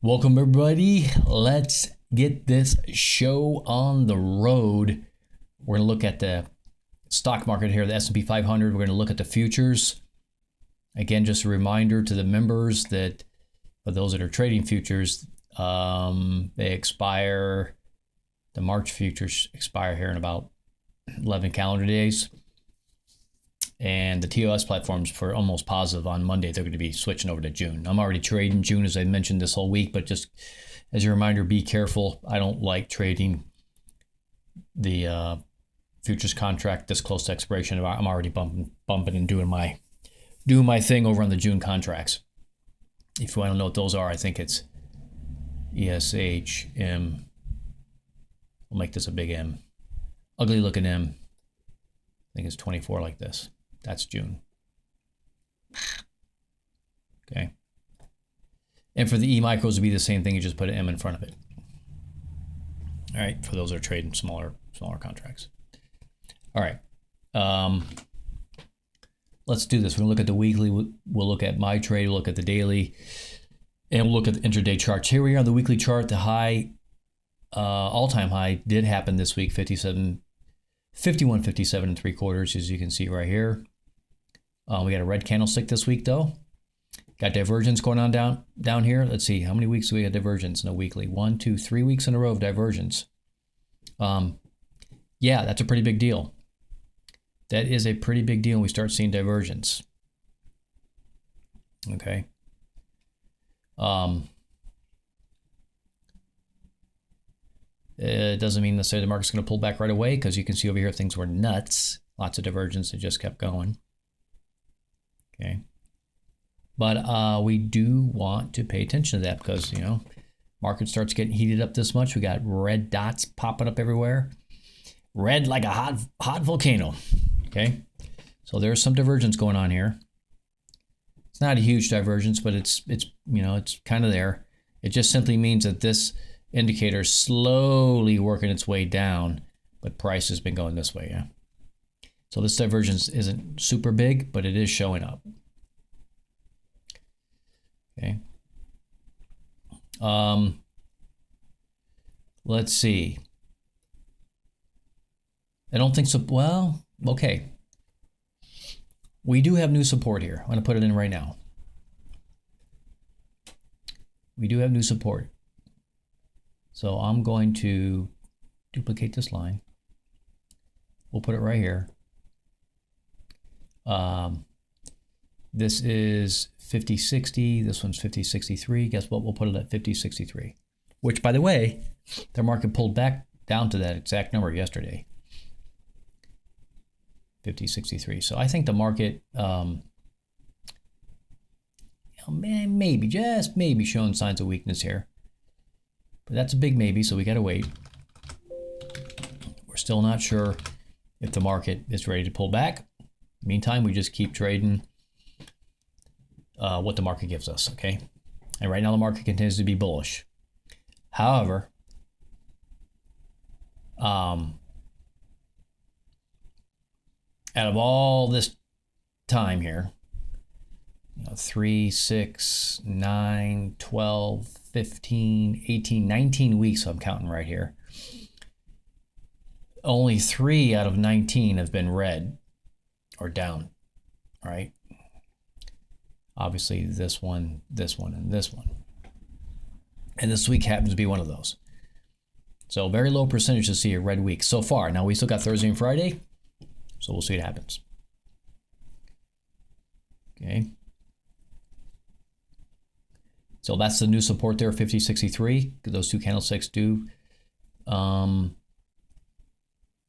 Welcome, everybody. Let's get this show on the road. We're going to look at the stock market here, the S&P 500. We're going to look at the futures. Again, just a reminder to the members that for those that are trading futures, they expire, the March futures expire here in about 11 calendar days. And the TOS platforms for almost positive on Monday, they're going to be switching over to June. I'm already trading June, as I mentioned this whole week, but just as a reminder, be careful. I don't like trading the futures contract this close to expiration. I'm already bumping and doing my thing over on the June contracts. If you want to know what those are, I think it's ESHM. We'll make this a big M. Ugly looking M. I think it's 24 like this. That's June. Okay. And for the E-micros, it'd be the same thing. You just put an M in front of it. All right. For those that are trading smaller contracts. All right. Let's do this. We're going to look at the weekly. We'll look at my trade. We'll look at the daily. And we'll look at the intraday charts. Here we are on the weekly chart. The high, all-time high did happen this week, 51.57 and 3/4, as you can see right here. We got a red candlestick this week, though. Got divergence going on down here. Let's see, how many weeks do we have divergence in a weekly? 1, 2, 3 weeks in a row of divergence. Yeah, that's a pretty big deal. That is a pretty big deal when we start seeing divergence. Okay. It doesn't mean necessarily the market's going to pull back right away, because you can see over here things were nuts. Lots of divergence that just kept going. Okay. But we do want to pay attention to that because, you know, market starts getting heated up this much. We got red dots popping up everywhere. Red like a hot volcano. Okay. So there's some divergence going on here. It's not a huge divergence, but it's you know, it's kind of there. It just simply means that this indicator is slowly working its way down, but price has been going this way, yeah. So this divergence isn't super big, but it is showing up. Okay. Let's see. I don't think so. Well, okay. We do have new support here. I'm going to put it in right now. We do have new support. So I'm going to duplicate this line. We'll put it right here. This is 50.60. This one's 50.63. Guess what? We'll put it at 50.63. Which, by the way, the market pulled back down to that exact number yesterday. 50.63. So I think the market maybe, just maybe, showing signs of weakness here. But that's a big maybe, so we got to wait. We're still not sure if the market is ready to pull back. Meantime, we just keep trading what the market gives us, okay? And right now the market continues to be bullish. However, out of all this time here, 3, 6, 9, 12, 15, 18, 19 weeks, so I'm counting right here. Only 3 out of 19 have been red or down, all right? Obviously this one, and this one. And this week happens to be one of those. So very low percentage to see a red week so far. Now we still got Thursday and Friday, so we'll see what happens. Okay. So that's the new support there, 50.63. Those two candlesticks do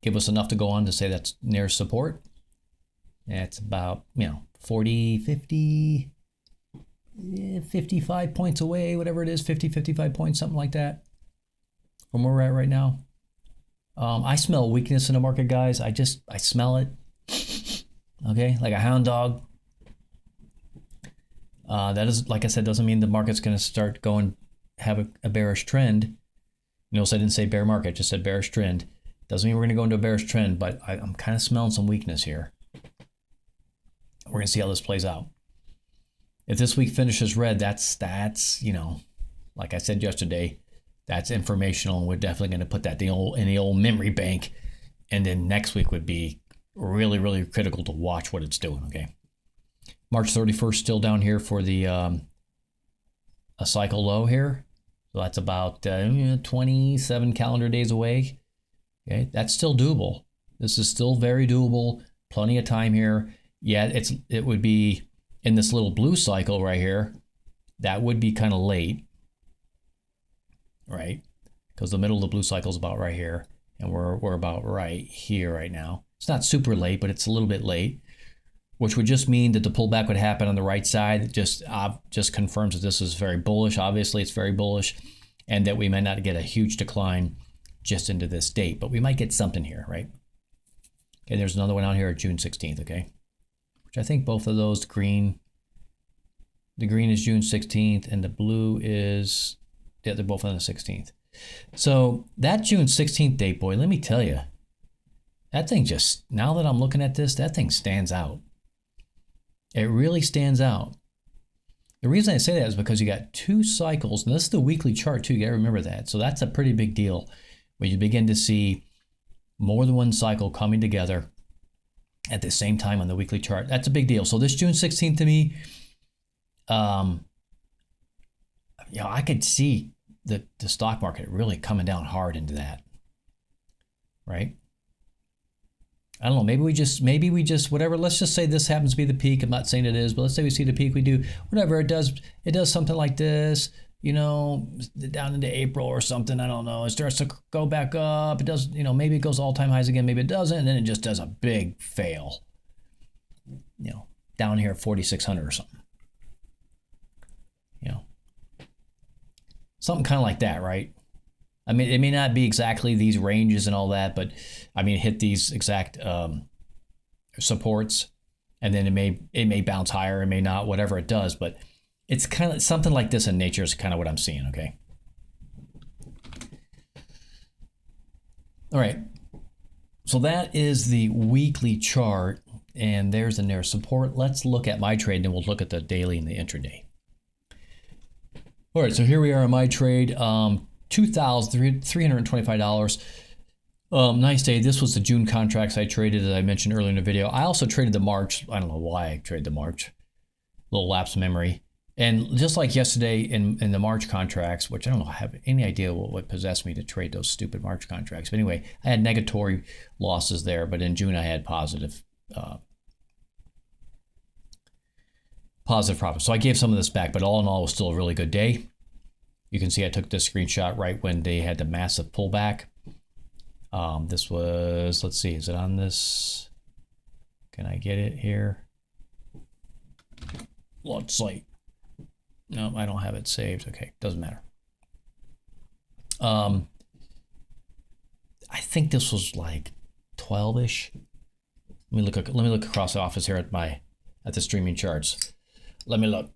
give us enough to go on to say that's near support. It's about, 40, 50, 55 points away, whatever it is, 50, 55 points, something like that from where we're at right now. I smell weakness in the market, guys. I smell it. Okay, like a hound dog. That is, like I said, doesn't mean the market's going to start going, have a bearish trend. Notice I didn't say bear market, I just said bearish trend. Doesn't mean we're going to go into a bearish trend, but I'm kind of smelling some weakness here. We're going to see how this plays out. If this week finishes red, that's like I said yesterday, that's informational, and we're definitely going to put that in the old memory bank. And then next week would be really, really critical to watch what it's doing, okay? March 31st still down here for the a cycle low here. So that's about 27 calendar days away. Okay, that's still doable. This is still very doable. Plenty of time here. Yeah, it would be in this little blue cycle right here. That would be kind of late, right? Because the middle of the blue cycle is about right here, and we're about right here right now. It's not super late, but it's a little bit late, which would just mean that the pullback would happen on the right side. It just confirms that this is very bullish. Obviously, it's very bullish, and that we might not get a huge decline just into this date, but we might get something here, right? Okay, there's another one out here at June 16th, okay? Which I think both of those, the green is June 16th, and the blue is, yeah, they're both on the 16th. So that June 16th date, boy, let me tell you, that thing just, now that I'm looking at this, that thing stands out. It really stands out. The reason I say that is because you got two cycles, and this is the weekly chart too, you gotta remember that. So that's a pretty big deal when you begin to see more than one cycle coming together at the same time on the weekly chart. That's a big deal. So this June 16th to me, I could see the stock market really coming down hard into that, right? I don't know, maybe we just, whatever, let's just say this happens to be the peak. I'm not saying it is, but let's say we see the peak, we do, whatever, it does something like this, down into April or something, I don't know. It starts to go back up. It does, maybe it goes all-time highs again, maybe it doesn't, and then it just does a big fail, down here at 4,600 or something. Something kind of like that, right? I mean, it may not be exactly these ranges and all that, but I mean, hit these exact supports, and then it may bounce higher, it may not, whatever it does, but it's kind of something like this in nature is kind of what I'm seeing, okay? All right, so that is the weekly chart, and there's the near support. Let's look at my trade, and then we'll look at the daily and the intraday. All right, so here we are on my trade, $2,325. Nice day. This was the June contracts I traded, as I mentioned earlier in the video. I also traded the March. I don't know why I traded the March. Little lapse of memory. And just like yesterday in the March contracts, which I don't know, I have any idea what possessed me to trade those stupid March contracts. But anyway, I had negatory losses there, but in June I had positive profit. So I gave some of this back, but all in all, it was still a really good day. You can see I took this screenshot right when they had the massive pullback. This was, let's see, is it on this? Can I get it here? Let's see. No, I don't have it saved. Okay, doesn't matter. I think this was like 12-ish. Let me look across the office here at the streaming charts. Let me look.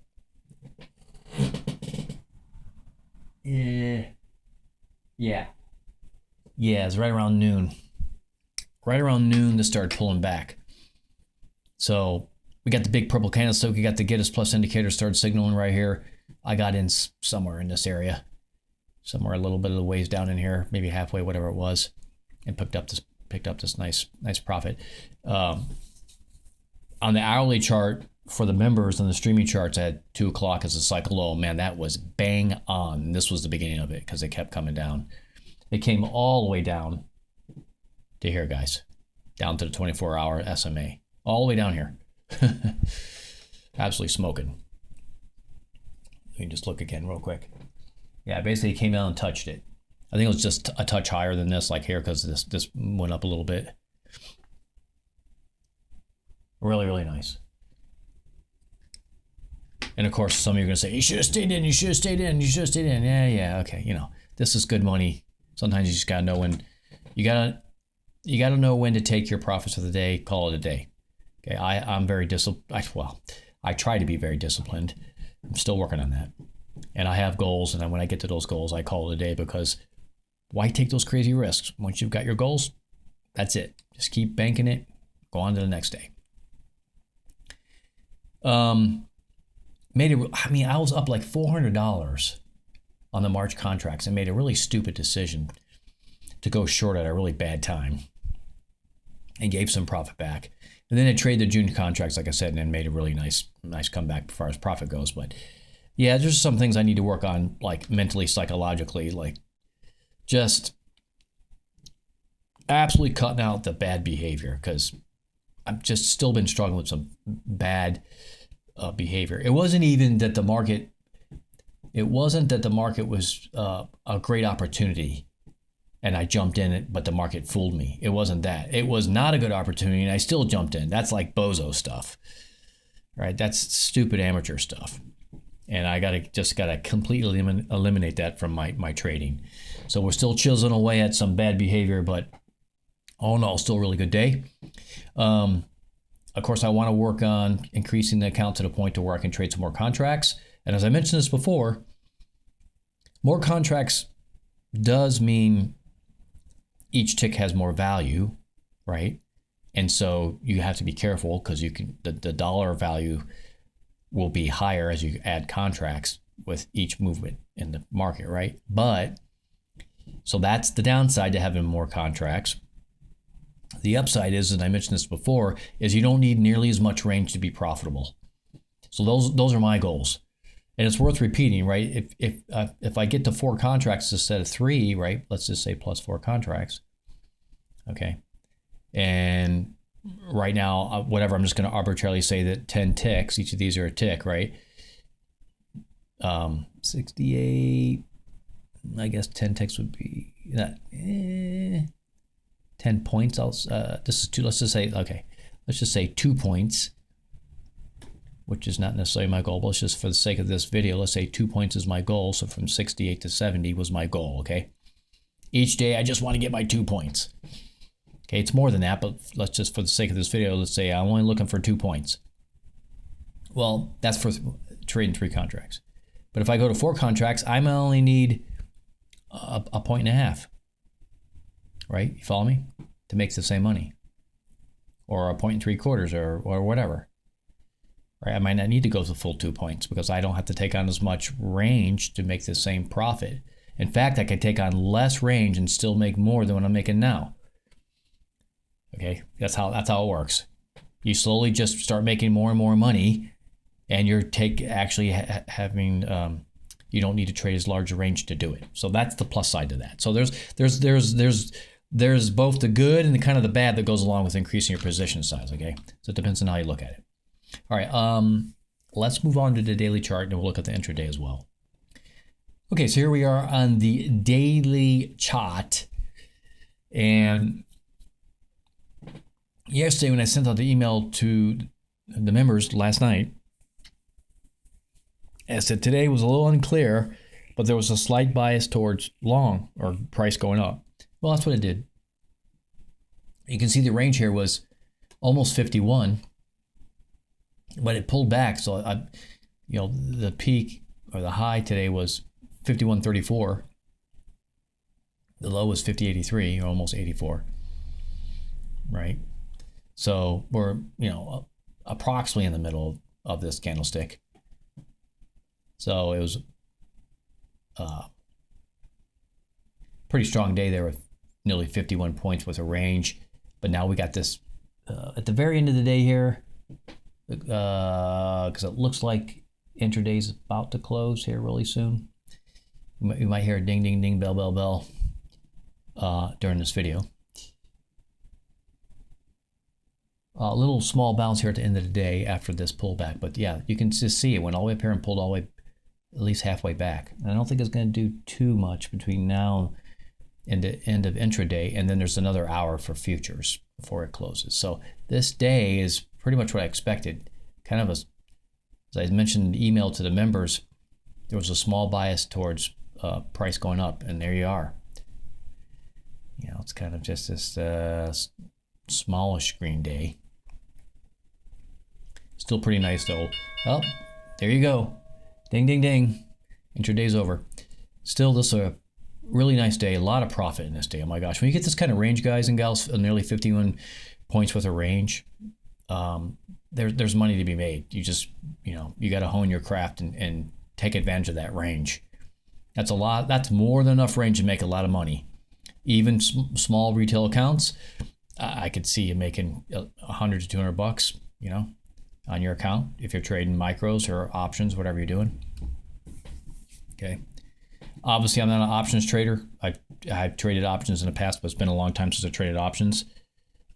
Yeah, it's right around noon. Right around noon, this started pulling back. So we got the big purple candlestick. We got the Get Us Plus indicator started signaling right here. I got in somewhere in this area, somewhere a little bit of the ways down in here, maybe halfway, whatever it was, and picked up this nice profit. On the hourly chart for the members on the streaming charts, I had 2 o'clock as a cycle low. Man, that was bang on. This was the beginning of it because it kept coming down. It came all the way down to here, guys, down to the 24-hour SMA, all the way down here. Absolutely smoking. Let me just look again real quick. Yeah, basically it came down and touched it. I think it was just a touch higher than this, like here, because this went up a little bit. Really, really nice. And of course, some of you are going to say, you should have stayed in, you should have stayed in, you should have stayed in. Yeah, okay, this is good money. Sometimes you just got to know when, you got to know when to take your profits of the day, call it a day. Okay, I'm very disciplined. Well, I try to be very disciplined. I'm still working on that. And I have goals, and when I get to those goals, I call it a day, because why take those crazy risks? Once you've got your goals, that's it. Just keep banking it, go on to the next day. I was up like $400 on the March contracts and made a really stupid decision to go short at a really bad time and gave some profit back. And then I traded the June contracts, like I said, and then made a really nice comeback as far as profit goes. But yeah, there's some things I need to work on, like mentally, psychologically, like just absolutely cutting out the bad behavior, because I've just still been struggling with some bad behavior. It wasn't that the market was a great opportunity and I jumped in it, but the market fooled me. It wasn't that. It was not a good opportunity and I still jumped in. That's like bozo stuff, right? That's stupid amateur stuff. And I gotta completely eliminate that from my trading. So we're still chiseling away at some bad behavior, but all in all, still a really good day. Of course, I want to work on increasing the account to the point to where I can trade some more contracts. And as I mentioned this before, more contracts does mean each tick has more value, right? And so you have to be careful, because the dollar value will be higher as you add contracts with each movement in the market, right? But so that's the downside to having more contracts. The upside is, and I mentioned this before, is you don't need nearly as much range to be profitable. So those are my goals, and it's worth repeating, right? If I get to 4 contracts instead of 3, right? Let's just say plus 4 contracts, okay. And right now, whatever, I'm just going to arbitrarily say that 10 ticks. Each of these are a tick, right? 68. I guess 10 ticks would be that. 10 points. This is 2. Let's just say 2 points, which is not necessarily my goal, but it's just for the sake of this video. Let's say 2 points is my goal. So from 68 to 70 was my goal. Okay. Each day, I just want to get my 2 points. Okay. It's more than that, but let's just, for the sake of this video, let's say I'm only looking for 2 points. Well, that's for trading 3 contracts. But if I go to 4 contracts, I might only need a point and a half. Right? You follow me? To make the same money. Or a point and 3/4 or whatever. Right? I might not need to go to the full 2 points because I don't have to take on as much range to make the same profit. In fact, I could take on less range and still make more than what I'm making now. Okay? That's how it works. You slowly just start making more and more money, and you're having you don't need to trade as large a range to do it. So that's the plus side to that. So there's both the good and the kind of the bad that goes along with increasing your position size, okay? So it depends on how you look at it. All right, let's move on to the daily chart, and we'll look at the intraday as well. Okay, so here we are on the daily chart. And yesterday when I sent out the email to the members last night, I said today was a little unclear, but there was a slight bias towards long or price going up. Well, that's what it did. You can see the range here was almost 51, but it pulled back. So the peak or the high today was 51.34. The low was 50.83, or almost 84. Right. So we're approximately in the middle of this candlestick. So it was pretty strong day there with nearly 51 points with a range. But now we got this at the very end of the day here, because it looks like intraday is about to close here really soon. You might hear a ding, ding, ding, bell, bell, bell during this video. A little small bounce here at the end of the day after this pullback. But yeah, you can just see it went all the way up here and pulled all the way at least halfway back. And I don't think it's going to do too much between now and the end of intraday, and then there's another hour for futures before it closes. So this day is pretty much what I expected. Kind of as I mentioned in the email to the members, there was a small bias towards price going up, and there you are. It's kind of just this smallish green day. Still pretty nice though. Oh, there you go. Ding, ding, ding. Intraday's over. Still, this is a really nice day. A lot of profit in this day. Oh my gosh. When you get this kind of range, guys and gals, nearly 51 points with a range, there's money to be made. You just, you got to hone your craft and take advantage of that range. That's a lot. That's more than enough range to make a lot of money. Even small retail accounts, I could see you making $100 to $200, on your account if you're trading micros or options, whatever you're doing. Okay. Obviously, I'm not an options trader. I've traded options in the past, but it's been a long time since I traded options.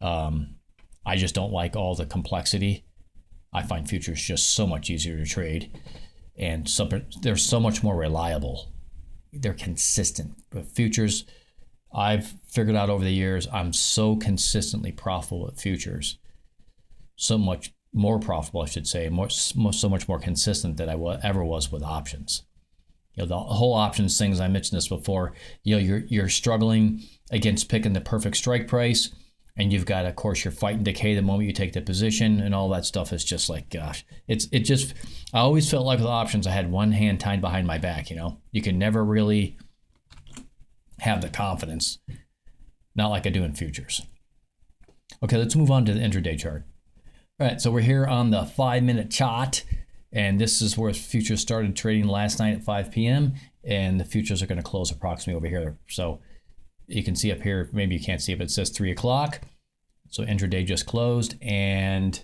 I just don't like all the complexity. I find futures just so much easier to trade, and they're so much more reliable. They're consistent. But futures, I've figured out over the years, I'm so consistently profitable with futures. So much more profitable, I should say, so much more consistent than I ever was with options. The whole options things, I mentioned this before, you're struggling against picking the perfect strike price, and you've got, of course, your fight and decay the moment you take the position, and all that stuff is just like, gosh, I always felt like with options, I had one hand tied behind my back, You can never really have the confidence, not like I do in futures. Okay, let's move on to the intraday chart. All right, so we're here on the 5-minute chart, and this is where futures started trading last night at 5 p.m., and the futures are going to close approximately over here. So you can see up here, maybe you can't see it, but it says 3 o'clock. So intraday just closed, and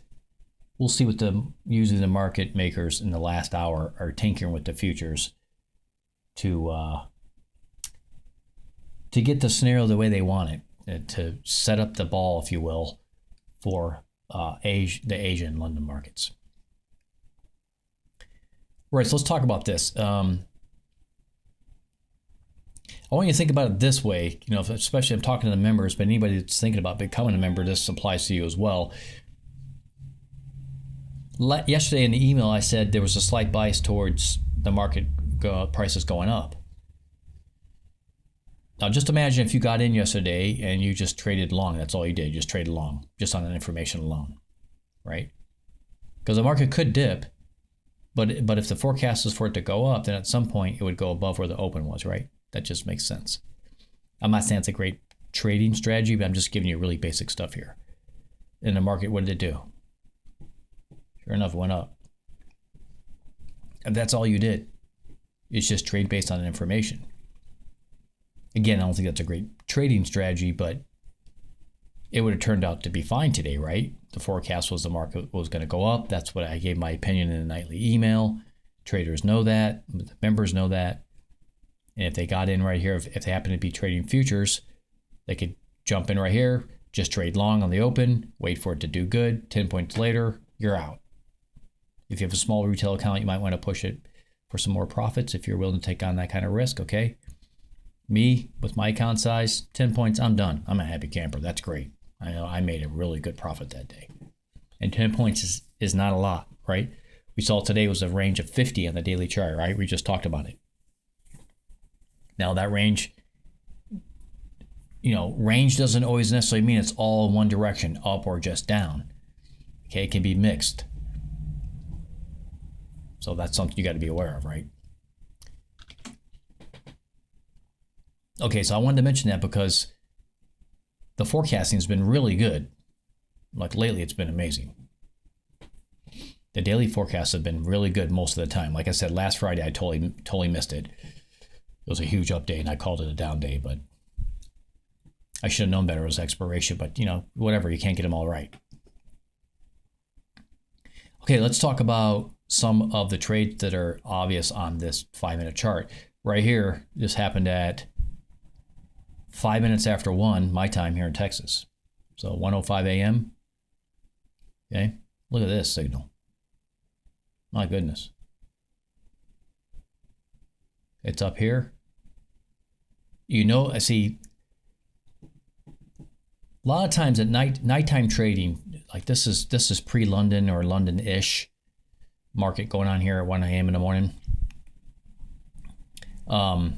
we'll see what usually the market makers in the last hour are tinkering with the futures to get the scenario the way they want it, to set up the ball, if you will, for the Asia and London markets. Right, so let's talk about this. I want you to think about it this way, especially I'm talking to the members, but anybody that's thinking about becoming a member, this applies to you as well. Yesterday in the email, I said there was a slight bias towards the market prices going up. Now, just imagine if you got in yesterday and you just traded long. That's all you did, just traded long, just on that information alone, right? Because the market could dip, but if the forecast is for it to go up, then at some point it would go above where the open was, right? That just makes sense. I'm not saying it's a great trading strategy, but I'm just giving you really basic stuff here. In the market, what did it do? Sure enough, it went up. And that's all you did. It's just trade based on information. Again, I don't think that's a great trading strategy, but it would have turned out to be fine today, right? The forecast was the market was going to go up. That's what I gave my opinion in the nightly email. Traders know that. The members know that. And if they got in right here, if they happen to be trading futures, they could jump in right here, just trade long on the open, wait for it to do good. 10 points later, you're out. If you have a small retail account, you might want to push it for some more profits if you're willing to take on that kind of risk, okay? Me, with my account size, 10 points, I'm done. I'm a happy camper. That's great. I know I made a really good profit that day. And 10 points is not a lot, right? We saw today was a range of 50 on the daily chart, right? We just talked about it. Now that range, range doesn't always necessarily mean it's all in one direction, up or just down. Okay, it can be mixed. So that's something you got to be aware of, right? Okay, so I wanted to mention that because the forecasting has been really good. Like lately, it's been amazing. The daily forecasts have been really good most of the time. Like I said, last Friday, I totally missed it. It was a huge update, and I called it a down day, but I should have known better. It was expiration, but whatever, you can't get them all right. Okay, let's talk about some of the trades that are obvious on this 5-minute chart. Right here, this happened at 5 minutes after 1, my time here in Texas. So 1:05 a.m. Okay, look at this signal. My goodness. It's up here. I see a lot of times at nighttime trading, like this is pre-London or London-ish market going on here at 1 a.m. in the morning. I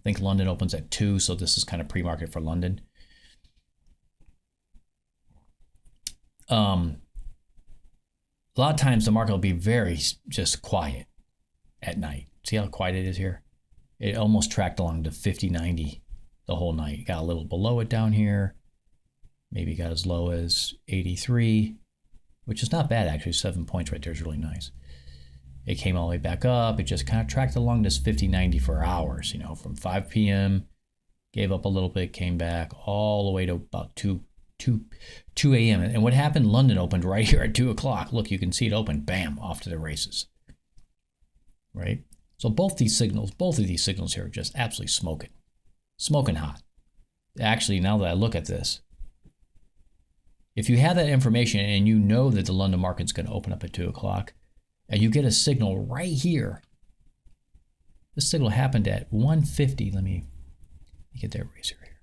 think London opens at 2, so this is kind of pre-market for London. A lot of times the market will be very just quiet at night. See how quiet it is here? It almost tracked along to 50.90 the whole night. It got a little below it down here. Maybe got as low as 83, which is not bad actually. 7 points right there is really nice. It came all the way back up. It just kind of tracked along this 50-90 for hours, from 5 p.m., gave up a little bit, came back all the way to about 2 a.m. And what happened? London opened right here at 2 o'clock. Look, you can see it open. Bam, off to the races. Right? So both of these signals here are just absolutely smoking hot. Actually, now that I look at this, if you have that information and you know that the London market's going to open up at 2 o'clock, and you get a signal right here, this signal happened at 1:50. Let me get that eraser here.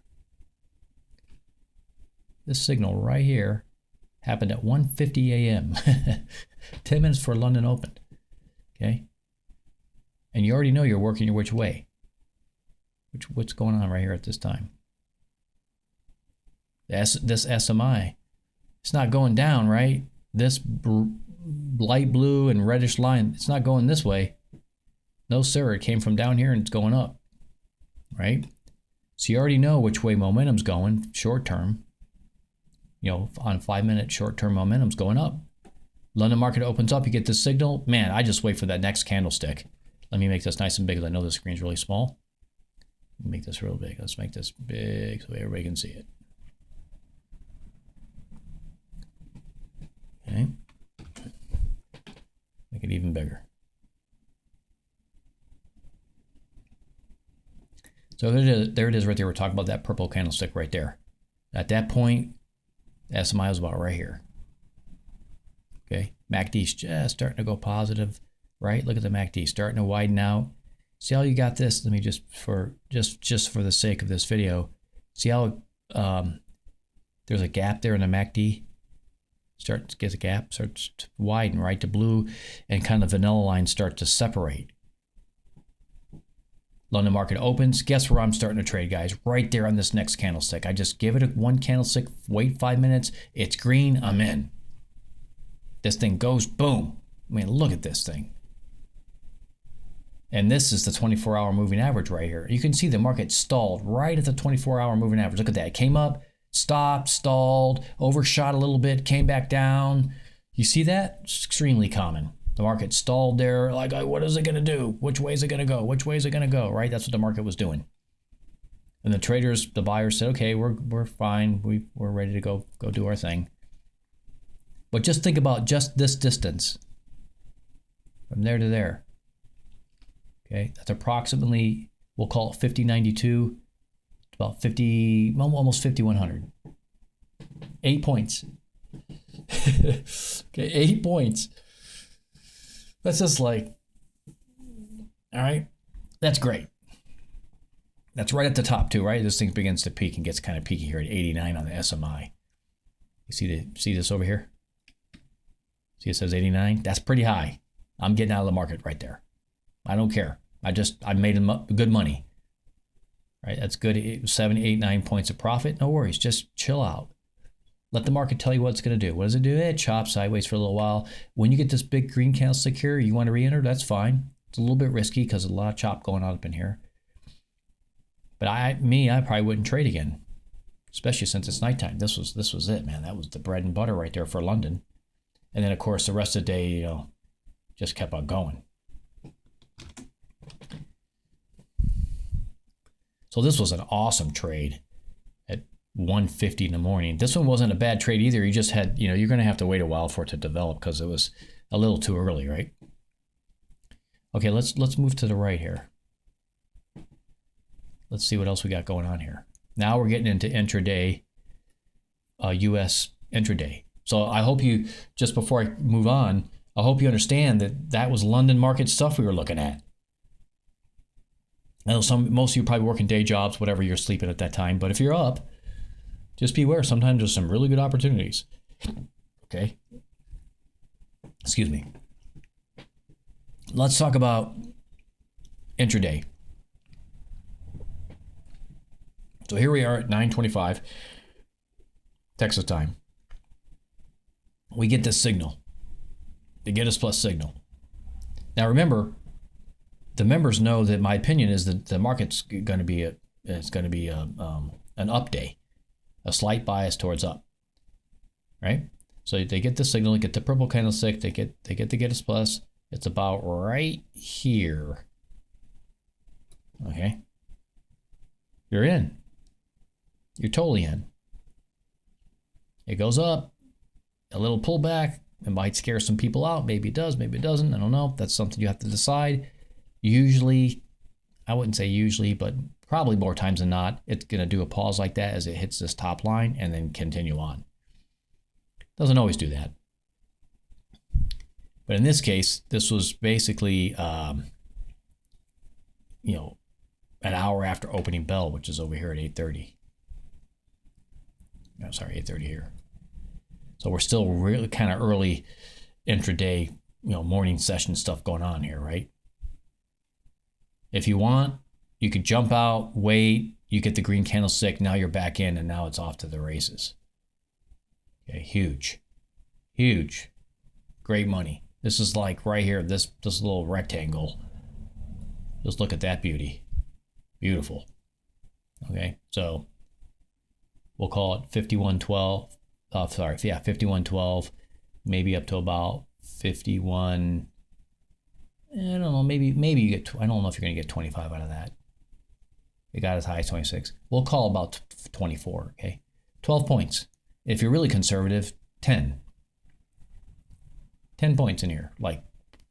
This signal right here happened at 1:50 a.m. 10 minutes before London opened. Okay? And you already know you're working your which way. What's going on right here at this time? This SMI, it's not going down, right? This light blue and reddish line, it's not going this way. No, sir. It came from down here and it's going up, right? So you already know which way momentum's going short term. On 5-minute short-term momentum's going up. London market opens up, you get this signal. Man, I just wait for that next candlestick. Let me make this nice and big because I know the screen's really small. Let me make this real big. Let's make this big so everybody can see it. Okay. Make it even bigger. So there it is right there. We're talking about that purple candlestick right there. At that point, SMI was about right here. Okay, MACD's just starting to go positive, right? Look at the MACD starting to widen out. See how you got this? Let me just for the sake of this video, see how there's a gap there in the MACD. Starts to get a gap, starts to widen, right? The blue and kind of vanilla lines start to separate. London market opens. Guess where I'm starting to trade, guys? Right there on this next candlestick. I just give it one candlestick, wait 5 minutes. It's green, I'm in. This thing goes boom. I mean, look at this thing. And this is the 24-hour moving average right here. You can see the market stalled right at the 24-hour moving average. Look at that. It came up, stopped, stalled, overshot a little bit, came back down. You see that? It's extremely common. The market stalled there, like, what is it going to do? Which way is it going to go? Which way is it going to go, right? That's what the market was doing. And the traders, the buyers said, okay, we're fine. We're ready to go do our thing. But just think about just this distance from there to there. Okay, that's approximately, we'll call it 5092. It's about 50, almost 5100. 8 points. Okay, 8 points. That's just like, all right, that's great. That's right at the top too, right? This thing begins to peak and gets kind of peaky here at 89 on the SMI. You see this over here? See it says 89? That's pretty high. I'm getting out of the market right there. I don't care. I made good money. Right? That's good. 7, 8, 9 points of profit. No worries. Just chill out. Let the market tell you what it's going to do. What does it do? It chops sideways for a little while. When you get this big green candlestick here, you want to re-enter, that's fine. It's a little bit risky because a lot of chop going on up in here. But I probably wouldn't trade again, especially since it's nighttime. This was it, man. That was the bread and butter right there for London. And then, of course, the rest of the day, just kept on going. So this was an awesome trade at 1:50 in the morning. This one wasn't a bad trade either. You just had, you're going to have to wait a while for it to develop because it was a little too early, right? Okay, let's move to the right here. Let's see what else we got going on here. Now we're getting into intraday, U.S. intraday. So I hope you, just before I move on, I hope you understand that was London market stuff we were looking at. I know most of you probably working day jobs, whatever, you're sleeping at that time. But if you're up, just be aware. Sometimes there's some really good opportunities. Okay. Excuse me. Let's talk about intraday. So here we are at 9:25 Texas time. We get this signal. The get us plus signal. Now remember, the members know that my opinion is that the market's going to be an up day, a slight bias towards up, right? So they get the signal, they get the purple candlestick, they get the get us plus, It's about right here. Okay. You're in. You're totally in. It goes up, a little pullback. It might scare some people out. Maybe it does, maybe it doesn't. I don't know. That's something you have to decide. Usually, I wouldn't say usually, but probably more times than not, it's going to do a pause like that as it hits this top line and then continue on. Doesn't always do that. But in this case, this was basically, you know, an hour after opening bell, which is over here at 8:30. No, sorry, 8:30 here. So we're still really kind of early intraday, you know, morning session stuff going on here, right? If you want, you could jump out, wait, you get the green candlestick, now you're back in, and now it's off to the races. Okay, huge, huge, great money. This is like right here, this little rectangle. Just look at that beauty. Beautiful. Okay, so we'll call it 5112. 5112, maybe up to about 51. I don't know, maybe you get, I don't know if you're going to get 25 out of that. It got as high as 26. We'll call about 24, okay? 12 points. If you're really conservative, 10. 10 points in here, like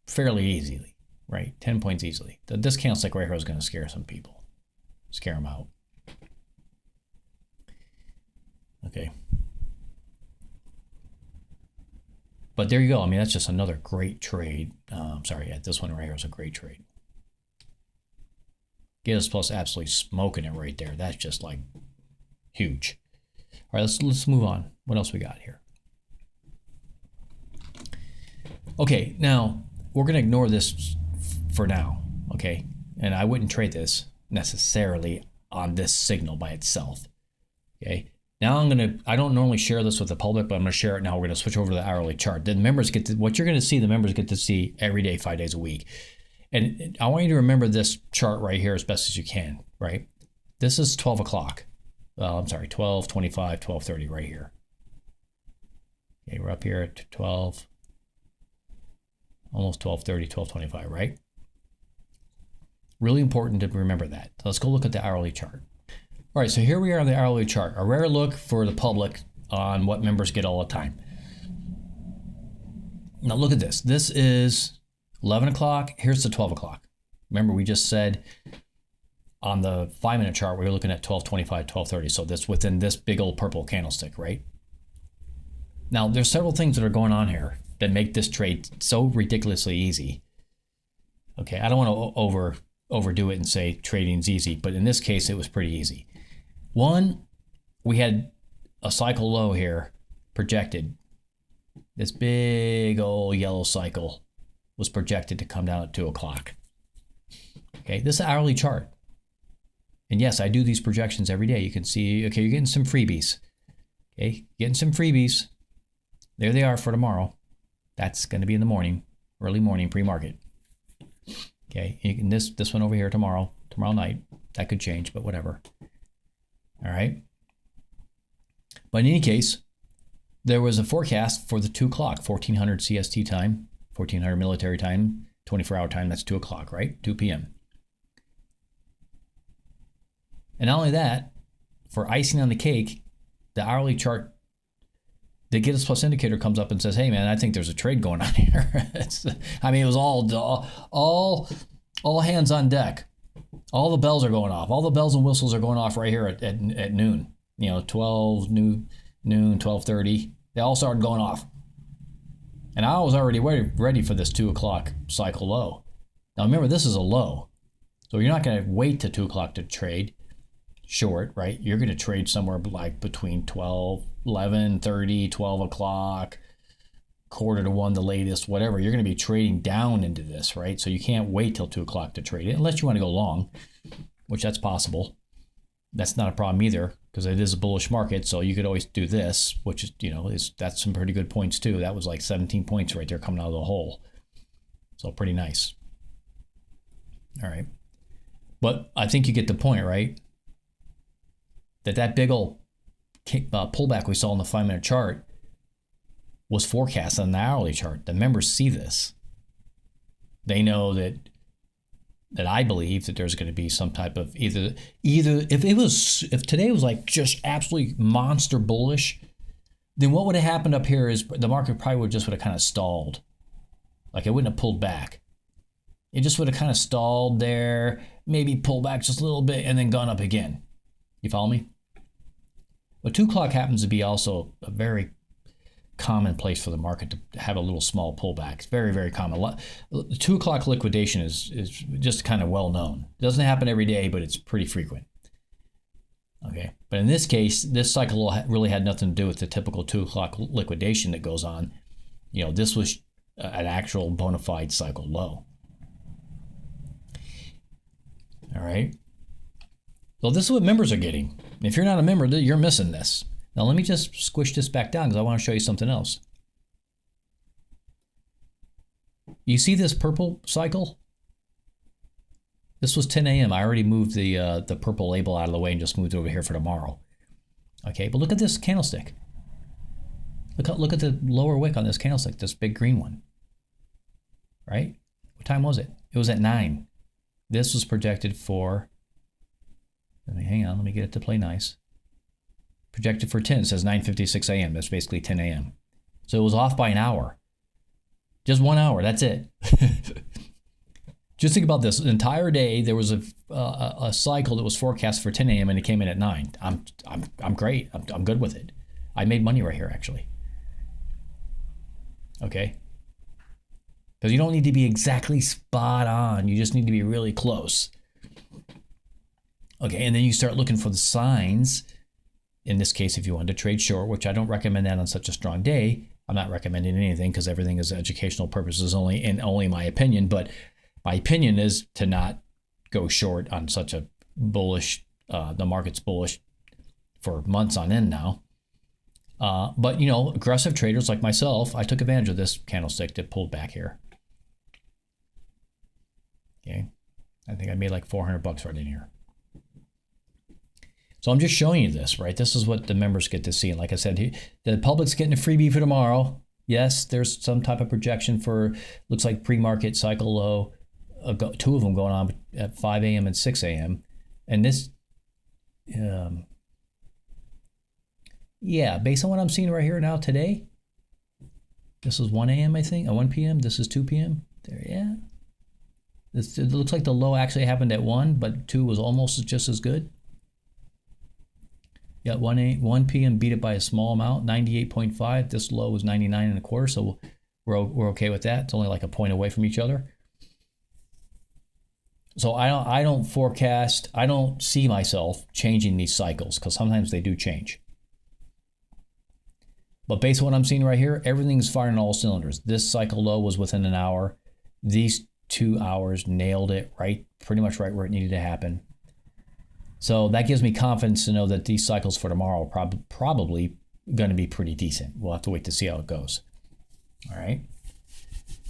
fairly easily, right? 10 points easily. The discount stick right here is going to scare some people. Scare them out. Okay. But there you go. I mean, that's just another great trade. This one right here is a great trade. Gibbs Plus absolutely smoking it right there. That's just like huge. All right, let's move on. What else we got here? Okay, now we're going to ignore this for now, okay? And I wouldn't trade this necessarily on this signal by itself, okay? Now I don't normally share this with the public, but I'm going to share it now. We're going to switch over to the hourly chart. The members get to, what you're going to see, the members get to see every day, 5 days a week. And I want you to remember this chart right here as best as you can, right? This is 12 o'clock. 12:25, 12:30 right here. Okay, we're up here at 12, almost 12:30, 12:25, right? Really important to remember that. Let's go look at the hourly chart. All right, so here we are on the hourly chart. A rare look for the public on what members get all the time. Now look at this. This is 11 o'clock. Here's the 12 o'clock. Remember, we just said on the 5-minute chart, we were looking at 12:25, 12:30. So that's within this big old purple candlestick, right? Now, there's several things that are going on here that make this trade so ridiculously easy. Okay, I don't want to overdo it and say trading's easy, but in this case, it was pretty easy. One, we had a cycle low here projected. This big old yellow cycle was projected to come down at 2 o'clock. Okay, this is an hourly chart. And yes, I do these projections every day. You can see, okay, you're getting some freebies. Okay, getting some freebies. There they are for tomorrow. That's going to be in the morning, early morning, pre-market. Okay, and this one over here tomorrow night. That could change, but whatever. All right. But in any case, there was a forecast for the 2 o'clock, 1400 CST time, 1400 military time, 24-hour time. That's 2 o'clock, right? 2 p.m. And not only that, for icing on the cake, the hourly chart, the Gibbs Plus indicator comes up and says, "Hey, man, I think there's a trade going on here." It was all hands on deck. All the bells are going off. All the bells and whistles are going off right here at noon. 12 noon, 12:30. They all started going off. And I was already ready for this 2 o'clock cycle low. Now remember, this is a low. So you're not going to wait to 2 o'clock to trade short, right? You're going to trade somewhere like between 12, 11:30, 12 o'clock, quarter to 1, the latest, whatever. You're going to be trading down into this, right? So you can't wait till 2 o'clock to trade it unless you want to go long, which that's possible. That's not a problem either because it is a bullish market. So you could always do this, which is, that's some pretty good points too. That was like 17 points right there coming out of the hole. So pretty nice. All right. But I think you get the point, right? That big old pullback we saw in the 5-minute chart was forecast on the hourly chart. The members see this. They know that I believe that there's going to be some type of either if today was like just absolutely monster bullish, then what would have happened up here is the market probably would have kind of stalled. Like it wouldn't have pulled back. It just would have kind of stalled there, maybe pulled back just a little bit and then gone up again. You follow me? But 2 o'clock happens to be also a very common place for the market to have a little small pullback. It's very, very common. 2 o'clock liquidation is just kind of well known. It doesn't happen every day, but it's pretty frequent. Okay, but in this case, this cycle really had nothing to do with the typical 2 o'clock liquidation that goes on. You know, this was an actual bona fide cycle low. All right. So this is what members are getting. If you're not a member, you're missing this. Now let me just squish this back down because I want to show you something else. You see this purple cycle? This was 10 a.m. I already moved the purple label out of the way and just moved it over here for tomorrow. Okay, but look at this candlestick. Look at the lower wick on this candlestick, this big green one. Right? What time was it? It was at 9. This was projected for, hang on, let me get it to play nice. Projected for 10, it says 9:56 a.m. That's basically 10 a.m. So it was off by an hour. Just 1 hour, that's it. Just think about this. The entire day, there was a cycle that was forecast for 10 a.m. and it came in at 9. I'm great. I'm good with it. I made money right here, actually. Okay? Because you don't need to be exactly spot on. You just need to be really close. Okay, and then you start looking for the signs. In this case, if you want to trade short, which I don't recommend that on such a strong day. I'm not recommending anything because everything is educational purposes only, and only my opinion. But my opinion is to not go short on such a bullish, the market's bullish for months on end now. But, you know, aggressive traders like myself, I took advantage of this candlestick that pulled back here. Okay. I think I made like $400 right in here. So I'm just showing you this, right? This is what the members get to see. And like I said, the public's getting a freebie for tomorrow. Yes, there's some type of projection for, looks like pre-market cycle low. 2 of them going on at 5 a.m. and 6 a.m. And this, yeah, based on what I'm seeing right here now today, this is 1 a.m. I think, 1 p.m. This is 2 p.m. There, yeah. It looks like the low actually happened at 1, but 2 was almost just as good. Yeah, 1 p.m. beat it by a small amount, 98.5. This low was 99.25, so we're okay with that. It's only like a point away from each other. So I don't forecast. I don't see myself changing these cycles because sometimes they do change. But based on what I'm seeing right here, everything's firing on all cylinders. This cycle low was within an hour. These 2 hours nailed it right, pretty much right where it needed to happen. So that gives me confidence to know that these cycles for tomorrow are probably going to be pretty decent. We'll have to wait to see how it goes. All right.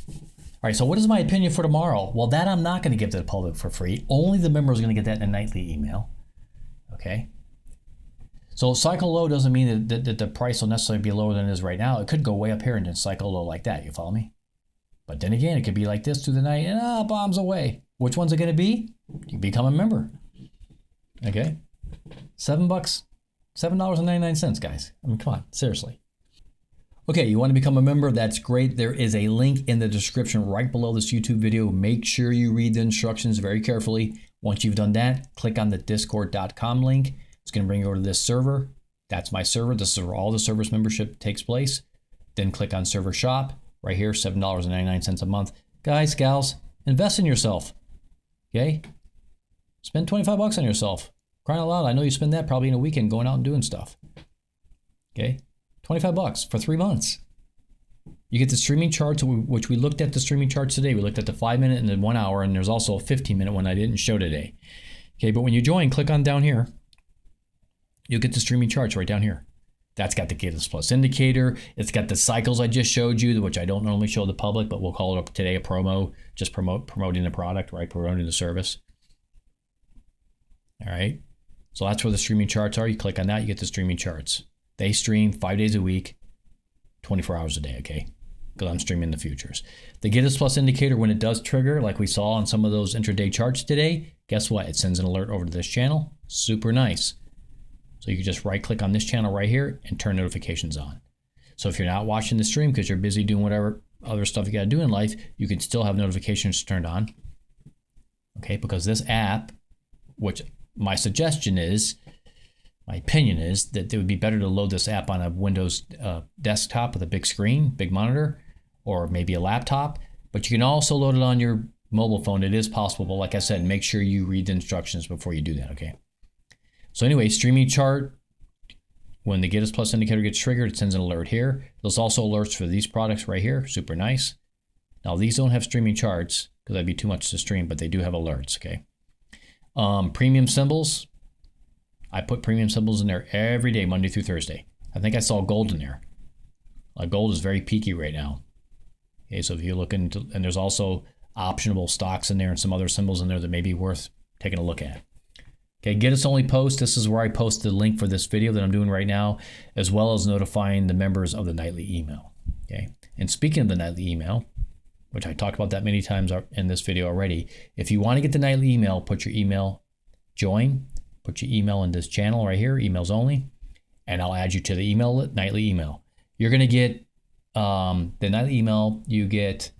All right, so what is my opinion for tomorrow? Well, that I'm not going to give to the public for free. Only the members are going to get that in a nightly email. Okay. So cycle low doesn't mean that the price will necessarily be lower than it is right now. It could go way up here and then cycle low like that. You follow me? But then again, it could be like this through the night and bombs away. Which one's it going to be? You become a member. Okay, $7, $7.99, guys. I mean, come on, seriously. Okay, you want to become a member? That's great. There is a link in the description right below this YouTube video. Make sure you read the instructions very carefully. Once you've done that, click on the discord.com link. It's going to bring you over to this server. That's my server. This is where all the service membership takes place. Then click on server shop right here, $7.99 a month. Guys, gals, invest in yourself. Okay? Spend $25 on yourself. Crying out loud, I know you spend that probably in a weekend going out and doing stuff. Okay? $25 for 3 months. You get the streaming charts, which we looked at the streaming charts today. We looked at the 5-minute and the 1 hour, and there's also a 15-minute one I didn't show today. Okay, but when you join, click on down here. You'll get the streaming charts right down here. That's got the Catalyst Plus indicator. It's got the cycles I just showed you, which I don't normally show the public, but we'll call it today a promo, just promoting the product, right? Promoting the service. All right. So that's where the streaming charts are. You click on that, you get the streaming charts. They stream 5 days a week, 24 hours a day, okay? because I'm streaming the futures. The Get Us Plus indicator, when it does trigger, like we saw on some of those intraday charts today, guess what? It sends an alert over to this channel. Super nice. So you can just right click on this channel right here and turn notifications on. So if you're not watching the stream because you're busy doing whatever other stuff you got to do in life, you can still have notifications turned on. Okay, because this app, which my suggestion is, my opinion is that it would be better to load this app on a Windows desktop with a big screen, big monitor, or maybe a laptop. But you can also load it on your mobile phone. It is possible, but like I said, make sure you read the instructions before you do that, okay? So anyway, streaming chart, when the Get Us Plus indicator gets triggered, it sends an alert here. There's also alerts for these products right here, super nice. Now these don't have streaming charts because that'd be too much to stream, but they do have alerts, okay? Premium symbols, I put premium symbols in there every day, Monday through Thursday. I think I saw gold in there. Gold is very peaky right now. Okay, so if you look into, and there's also optionable stocks in there and some other symbols in there that may be worth taking a look at. Okay, Get Us Only post. This is where I post the link for this video that I'm doing right now, as well as notifying the members of the nightly email. Okay, and speaking of the nightly email, which I talked about that many times in this video already, if you want to get the nightly email, put your email, join, put your email in this channel right here, emails only, and I'll add you to the nightly email. You're going to get the nightly email. You get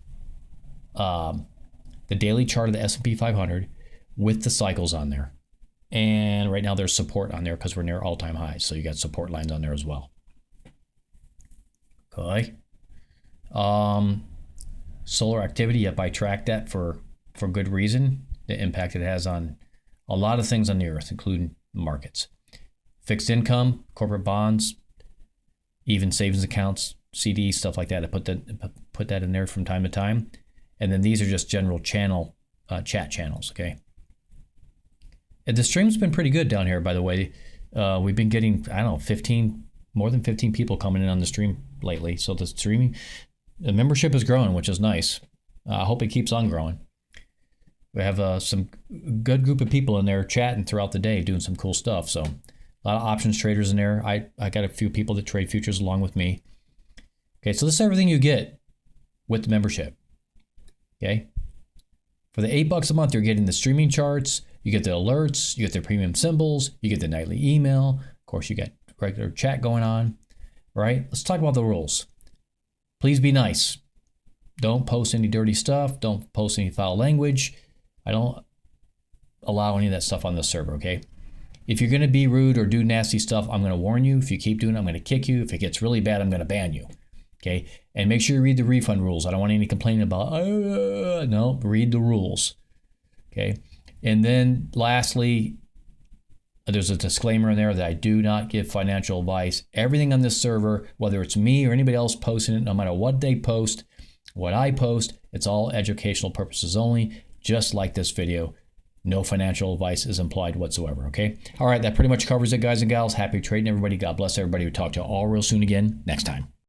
the daily chart of the S&P 500 with the cycles on there. And right now there's support on there because we're near all-time highs. So you got support lines on there as well. Okay. Solar activity, yep, I tracked that for good reason. The impact it has on a lot of things on the earth, including markets. Fixed income, corporate bonds, even savings accounts, CDs, stuff like that. I put that in there from time to time. And then these are just general channel chat channels, okay? And the stream's been pretty good down here, by the way. We've been getting, I don't know, more than 15 people coming in on the stream lately. So the membership is growing, which is nice. I hope it keeps on growing. We have some good group of people in there chatting throughout the day, doing some cool stuff. So a lot of options traders in there. I got a few people that trade futures along with me. Okay, so this is everything you get with the membership. Okay. For the $8 a month, you're getting the streaming charts, you get the alerts, you get the premium symbols, you get the nightly email. Of course, you got regular chat going on, right? Let's talk about the rules. Please be nice. Don't post any dirty stuff. Don't post any foul language. I don't allow any of that stuff on the server, okay? If you're going to be rude or do nasty stuff, I'm going to warn you. If you keep doing it, I'm going to kick you. If it gets really bad, I'm going to ban you, okay? And make sure you read the refund rules. I don't want any complaining about, no, read the rules, okay? And then lastly, there's a disclaimer in there that I do not give financial advice. Everything on this server, whether it's me or anybody else posting it, no matter what they post, what I post, it's all educational purposes only, just like this video. No financial advice is implied whatsoever, okay? All right, that pretty much covers it, guys and gals. Happy trading, everybody. God bless everybody. We'll talk to you all real soon again next time.